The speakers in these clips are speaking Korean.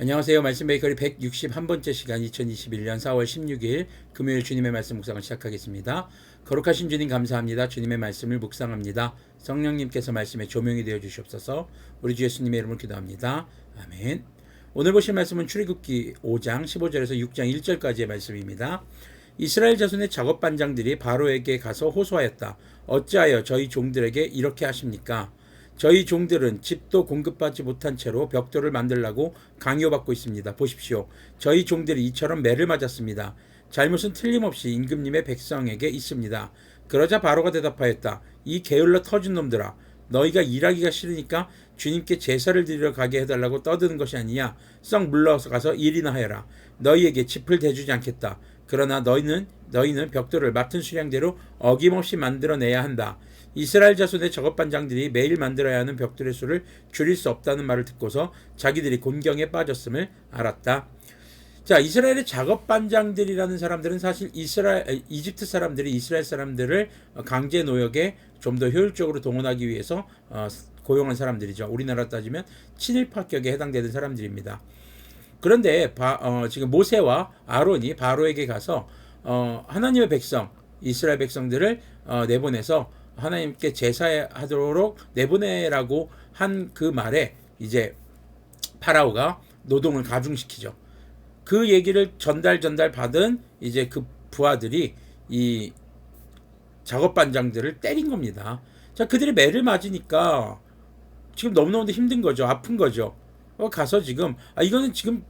안녕하세요. 말씀 베이커리 161번째 시간 2021년 4월 16일 금요일 주님의 말씀 묵상을 시작하겠습니다. 거룩하신 주님 감사합니다. 주님의 말씀을 묵상합니다. 성령님께서 말씀에 조명이 되어 주시옵소서. 우리 주 예수님의 이름으로 기도합니다. 아멘. 오늘 보실 말씀은 출애굽기 5장 15절에서 6장 1절까지의 말씀입니다. 이스라엘 자손의 작업반장들이 바로에게 가서 호소하였다. 어찌하여 저희 종들에게 이렇게 하십니까? 저희 종들은 집도 공급받지 못한 채로 벽돌을 만들라고 강요받고 있습니다. 보십시오. 저희 종들이 이처럼 매를 맞았습니다. 잘못은 틀림없이 임금님의 백성에게 있습니다. 그러자 바로가 대답하였다. 이 게을러 터진 놈들아, 너희가 일하기가 싫으니까 주님께 제사를 드리러 가게 해달라고 떠드는 것이 아니냐. 썩 물러서 가서 일이나 하여라. 너희에게 짚을 대주지 않겠다. 그러나 너희는 벽돌을 맡은 수량대로 어김없이 만들어내야 한다. 이스라엘 자손의 작업반장들이 매일 만들어야 하는 벽돌의 수를 줄일 수 없다는 말을 듣고서 자기들이 곤경에 빠졌음을 알았다. 자, 이스라엘의 작업반장들이라는 사람들은 사실 이집트 사람들이 이스라엘 사람들을 강제 노역에 좀 더 효율적으로 동원하기 위해서 고용한 사람들이죠. 우리나라 따지면 친일파격에 해당되는 사람들입니다. 그런데 지금 모세와 아론이 바로에게 가서 하나님의 백성, 이스라엘 백성들을 내보내서 하나님께 제사하도록 내보내라고 한 그 말에 이제 파라오가 노동을 가중시키죠. 그 얘기를 전달 받은 이제 그 부하들이 이 작업반장들을 때린 겁니다. 자, 그들이 매를 맞으니까 지금 너무너무 힘든 거죠. 아픈 거죠. 가서 지금 이거는 지금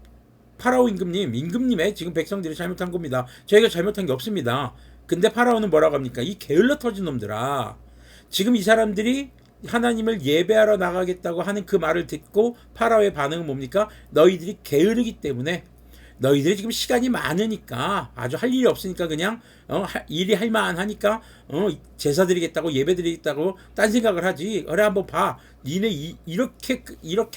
파라오 임금님의 지금 백성들이 잘못한 겁니다. 저희가 잘못한 게 없습니다. 근데 파라오는 뭐라고 합니까? 이 게을러 터진 놈들아. 지금 이 사람들이 하나님을 예배하러 나가겠다고 하는 그 말을 듣고 파라오의 반응은 뭡니까? 너희들이 게으르기 때문에, 너희들이 지금 시간이 많으니까, 아주 할 일이 없으니까 그냥 일이 할 만하니까 제사 드리겠다고 예배 드리겠다고 딴 생각을 하지. 그래 한번 봐. 니네 이렇게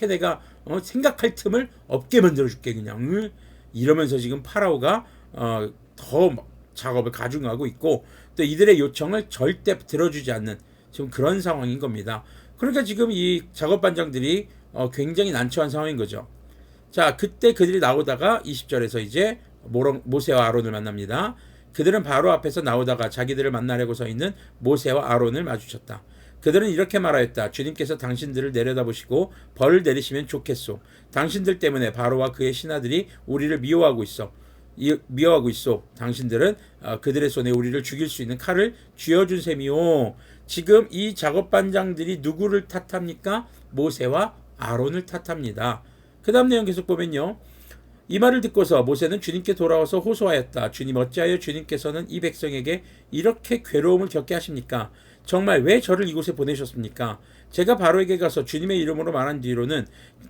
내가 생각할 틈을 없게 만들어 줄게 그냥. 이러면서 지금 파라오가 더 작업을 가중하고 있고, 또 이들의 요청을 절대 들어주지 않는 지금 그런 상황인 겁니다. 그러니까 지금 이 작업반장들이 굉장히 난처한 상황인 거죠. 자, 그때 그들이 나오다가 20절에서 이제 모세와 아론을 만납니다. 그들은 바로 앞에서 나오다가 자기들을 만나려고 서 있는 모세와 아론을 마주쳤다. 그들은 이렇게 말하였다. 주님께서 당신들을 내려다보시고 벌을 내리시면 좋겠소. 당신들 때문에 바로와 그의 신하들이 우리를 미워하고 있어. 당신들은 그들의 손에 우리를 죽일 수 있는 칼을 쥐어준 셈이요. 지금 이 작업반장들이 누구를 탓합니까? 모세와 아론을 탓합니다. 그 다음 내용 계속 보면요. 이 말을 듣고서 모세는 주님께 돌아와서 호소하였다. 주님, 어찌하여 주님께서는 이 백성에게 이렇게 괴로움을 겪게 하십니까? 정말 왜 저를 이곳에 보내셨습니까? 제가 바로에게 가서 주님의 이름으로 말한 뒤로는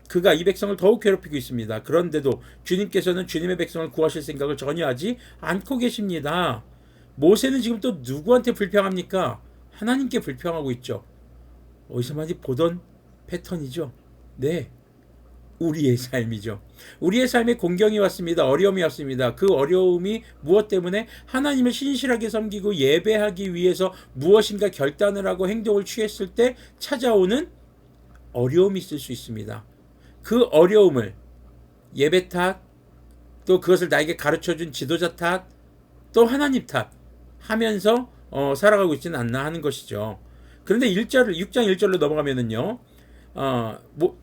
그가 이 백성을 더욱 괴롭히고 있습니다. 그런데도 주님께서는 주님의 백성을 구하실 생각을 전혀 하지 않고 계십니다. 모세는 지금 또 누구한테 불평합니까? 하나님께 불평하고 있죠. 어디서 많이 보던 패턴이죠. 네. 우리의 삶이죠. 우리의 삶에 공경이 왔습니다. 어려움이 왔습니다. 그 어려움이 무엇 때문에? 하나님을 신실하게 섬기고 예배하기 위해서 무엇인가 결단을 하고 행동을 취했을 때 찾아오는 어려움이 있을 수 있습니다. 그 어려움을 예배 탓, 또 그것을 나에게 가르쳐준 지도자 탓, 또 하나님 탓 하면서 살아가고 있지는 않나 하는 것이죠. 그런데 6장 1절로 넘어가면은요.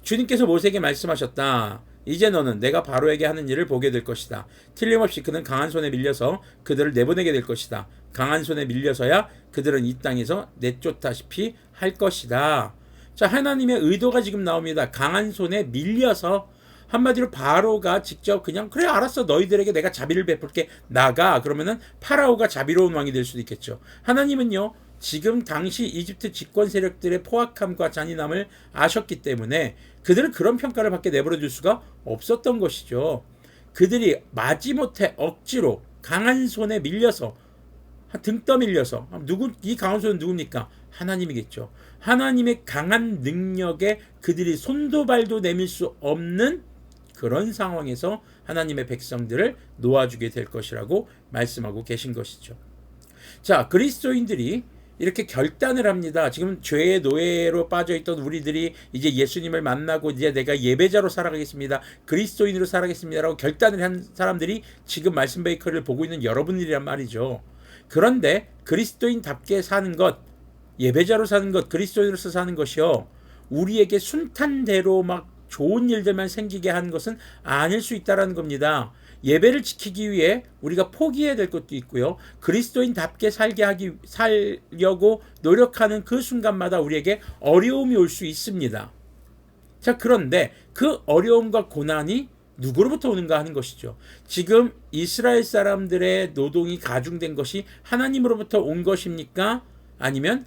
주님께서 모세에게 말씀하셨다. 이제 너는 내가 바로에게 하는 일을 보게 될 것이다. 틀림없이 그는 강한 손에 밀려서 그들을 내보내게 될 것이다. 강한 손에 밀려서야 그들은 이 땅에서 내쫓다시피 할 것이다. 자, 하나님의 의도가 지금 나옵니다. 강한 손에 밀려서, 한마디로 바로가 직접 그냥 그래 알았어 너희들에게 내가 자비를 베풀게 나가. 그러면은 파라오가 자비로운 왕이 될 수도 있겠죠. 하나님은요, 지금 당시 이집트 집권 세력들의 포악함과 잔인함을 아셨기 때문에 그들은 그런 평가를 받게 내버려 둘 수가 없었던 것이죠. 그들이 마지못해 억지로 강한 손에 밀려서, 등 떠밀려서, 이 강한 손은 누굽니까? 하나님이겠죠. 하나님의 강한 능력에 그들이 손도 발도 내밀 수 없는 그런 상황에서 하나님의 백성들을 놓아주게 될 것이라고 말씀하고 계신 것이죠. 자, 그리스도인들이 이렇게 결단을 합니다. 지금 죄의 노예로 빠져있던 우리들이 이제 예수님을 만나고 이제 내가 예배자로 살아가겠습니다. 그리스도인으로 살아가겠습니다라고 결단을 한 사람들이 지금 말씀 베이커리를 보고 있는 여러분들이란 말이죠. 그런데 그리스도인답게 사는 것, 예배자로 사는 것, 그리스도인으로서 사는 것이요, 우리에게 순탄대로 막 좋은 일들만 생기게 하는 것은 아닐 수 있다는 겁니다. 예배를 지키기 위해 우리가 포기해야 될 것도 있고요. 그리스도인답게 살려고 노력하는 그 순간마다 우리에게 어려움이 올 수 있습니다. 자, 그런데 그 어려움과 고난이 누구로부터 오는가 하는 것이죠. 지금 이스라엘 사람들의 노동이 가중된 것이 하나님으로부터 온 것입니까? 아니면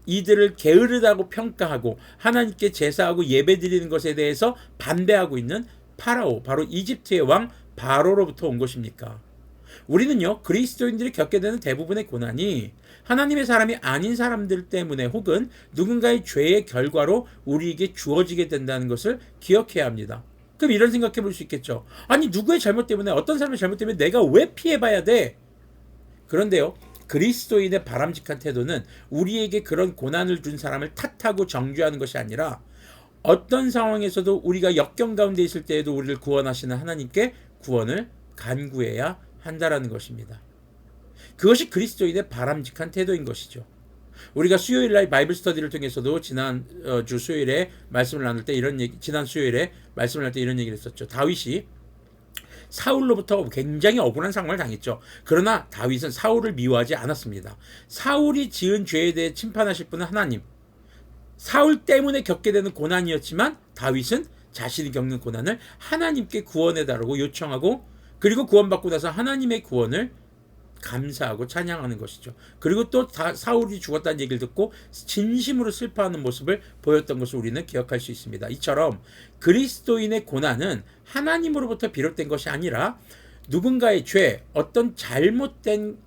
이들을 게으르다고 평가하고 하나님께 제사하고 예배드리는 것에 대해서 반대하고 있는 파라오, 바로 이집트의 왕 바로로부터 온 것입니까? 우리는요, 그리스도인들이 겪게 되는 대부분의 고난이 하나님의 사람이 아닌 사람들 때문에 혹은 누군가의 죄의 결과로 우리에게 주어지게 된다는 것을 기억해야 합니다. 그럼 이런 생각해 볼 수 있겠죠. 아니, 누구의 잘못 때문에, 어떤 사람의 잘못 때문에 내가 왜 피해봐야 돼? 그런데요, 그리스도인의 바람직한 태도는 우리에게 그런 고난을 준 사람을 탓하고 정죄하는 것이 아니라 어떤 상황에서도 우리가 역경 가운데 있을 때에도 우리를 구원하시는 하나님께 구원을 간구해야 한다라는 것입니다. 그것이 그리스도인의 바람직한 태도인 것이죠. 우리가 수요일날 바이블 스터디를 통해서도 지난 주 수요일에 말씀을 나눌 때 지난 수요일에 말씀을 나눌 때 이런 얘기를 했었죠. 다윗이 사울로부터 굉장히 억울한 상황을 당했죠. 그러나 다윗은 사울을 미워하지 않았습니다. 사울이 지은 죄에 대해 심판하실 분은 하나님. 사울 때문에 겪게 되는 고난이었지만 다윗은 자신이 겪는 고난을 하나님께 구원해달라고 요청하고, 그리고 구원받고 나서 하나님의 구원을 감사하고 찬양하는 것이죠. 그리고 또 사울이 죽었다는 얘기를 듣고 진심으로 슬퍼하는 모습을 보였던 것을 우리는 기억할 수 있습니다. 이처럼 그리스도인의 고난은 하나님으로부터 비롯된 것이 아니라 누군가의 죄, 어떤 잘못된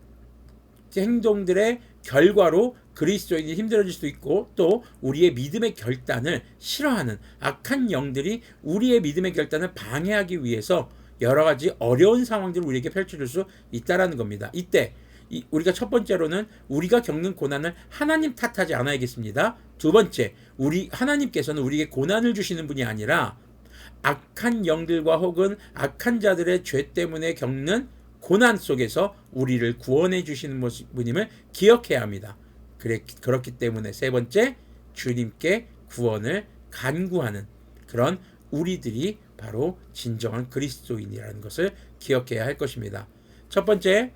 행동들의 결과로 그리스도인이 힘들어질 수도 있고, 또 우리의 믿음의 결단을 싫어하는 악한 영들이 우리의 믿음의 결단을 방해하기 위해서 여러 가지 어려운 상황들을 우리에게 펼쳐줄 수 있다는 겁니다. 이때 우리가 첫 번째로는 우리가 겪는 고난을 하나님 탓하지 않아야겠습니다. 두 번째, 하나님께서는 우리에게 고난을 주시는 분이 아니라 악한 영들과 혹은 악한 자들의 죄 때문에 겪는 고난 속에서 우리를 구원해 주시는 분임을 기억해야 합니다. 그렇기 때문에 세 번째, 주님께 구원을 간구하는 그런 우리들이 바로 진정한 그리스도인이라는 것을 기억해야 할 것입니다. 첫 번째,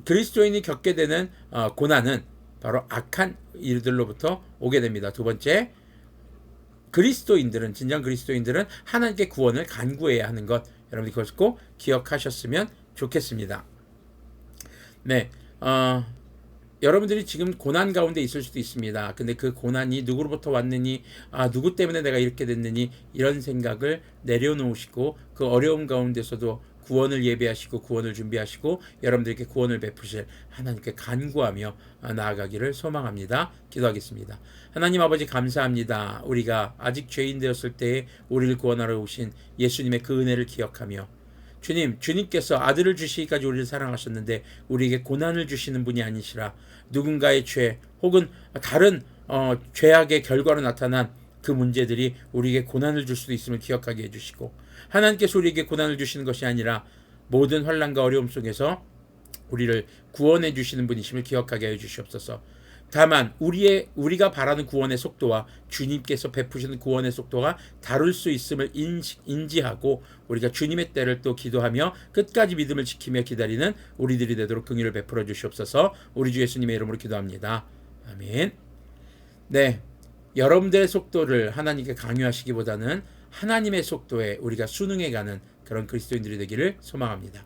그리스도인이 겪게 되는 고난은 바로 악한 일들로부터 오게 됩니다. 두 번째, 진정 그리스도인들은 하나님께 구원을 간구해야 하는 것, 여러분들이 그것을 꼭 기억하셨으면 좋겠습니다. 네, 여러분들이 지금 고난 가운데 있을 수도 있습니다. 근데 그 고난이 누구로부터 왔느니, 누구 때문에 내가 이렇게 됐느니, 이런 생각을 내려놓으시고 그 어려움 가운데서도 구원을 예배하시고 구원을 준비하시고 여러분들에게 구원을 베푸실 하나님께 간구하며 나아가기를 소망합니다. 기도하겠습니다. 하나님 아버지, 감사합니다. 우리가 아직 죄인 되었을 때에 우리를 구원하러 오신 예수님의 그 은혜를 기억하며, 주님께서 아들을 주시기까지 우리를 사랑하셨는데 우리에게 고난을 주시는 분이 아니시라 누군가의 죄 혹은 다른 죄악의 결과로 나타난 그 문제들이 우리에게 고난을 줄 수도 있음을 기억하게 해주시고, 하나님께서 우리에게 고난을 주시는 것이 아니라 모든 환난과 어려움 속에서 우리를 구원해 주시는 분이심을 기억하게 해주시옵소서. 다만 우리가 바라는 구원의 속도와 주님께서 베푸시는 구원의 속도가 다를 수 있음을 인지하고 우리가 주님의 때를 또 기도하며 끝까지 믿음을 지키며 기다리는 우리들이 되도록 긍휼을 베풀어 주시옵소서. 우리 주 예수님의 이름으로 기도합니다. 아멘. 네, 여러분들의 속도를 하나님께 강요하시기보다는 하나님의 속도에 우리가 순응해가는 그런 그리스도인들이 되기를 소망합니다.